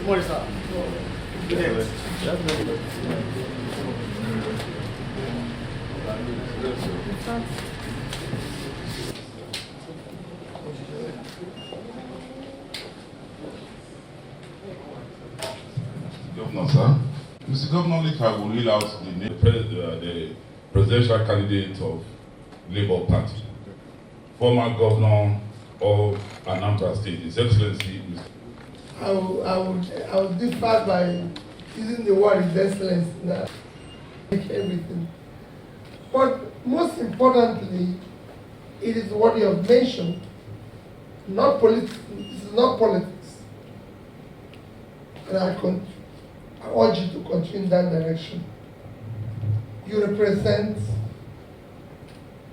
morning, sir. Good day. Governor, sir. Mr. Governor, if I will read out the presidential candidate of Labour Party, former governor of Anambra State, His Excellency. I will differ by using the word His Excellency now. Everything. But most importantly, it is what you have mentioned, not politics. This is not politics. And I urge you to continue in that direction. You represent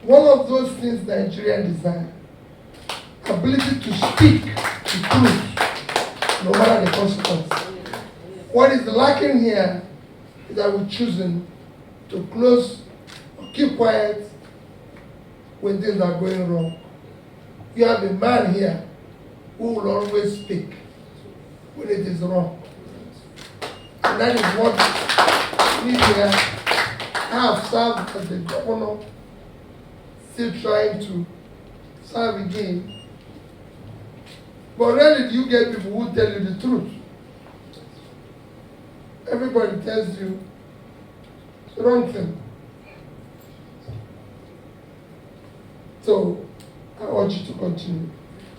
one of those things Nigeria desire: ability to speak the truth, no matter the consequence. What is lacking here is that we're choosing to close or keep quiet when things are going wrong. You have a man here who will always speak when it is wrong. And that is what we here. I have served as the governor, still trying to serve again. But rarely do you get people who tell you the truth. Everybody tells you the wrong thing. So I urge you to continue.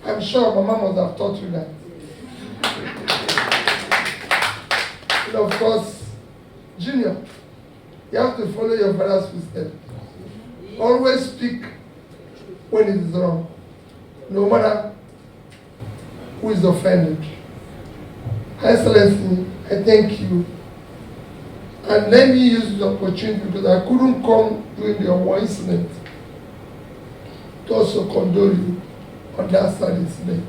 I'm sure Mama must have taught you that. And of course, Junior, you have to follow your father's footsteps. Always speak when it is wrong, no matter who is offended. Excellency, I thank you. And let me use the opportunity, because I couldn't come during the war incident, to also condole you on that sad incident.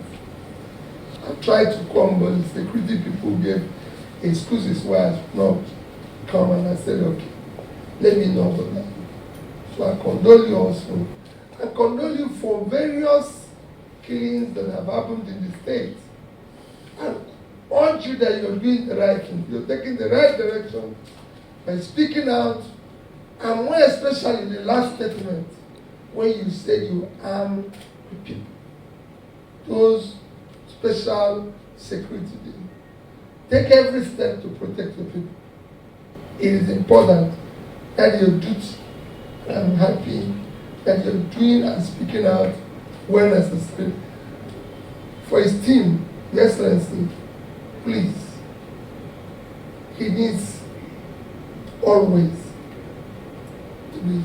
I tried to come, but the security people gave excuses why I should not come, and I said, okay, let me know about that. So I condole you also. I condole you for various killings that have happened in the state. And urge you that you're doing the right thing. You're taking the right direction by speaking out, and more especially the last statement, when you said you arm the people. Those special security things. Take every step to protect the people. It is important that you do it. I'm happy that you're doing and speaking out where necessary. For his team, Your Excellency, please, he needs always to be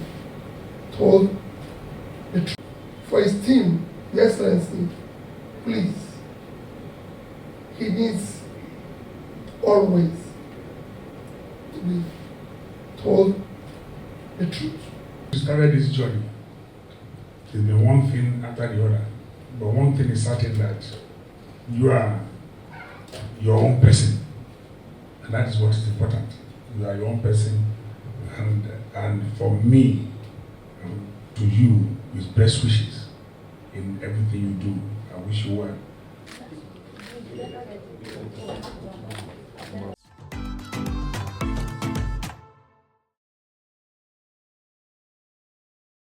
told the truth. For his team, Your Excellency, please, he needs always to be told the truth. We started this journey. There's been one thing after the other, but one thing is certain, that you are your own person, and that is what is important. You are your own person, and for me, to you, with best wishes in everything you do. I wish you well.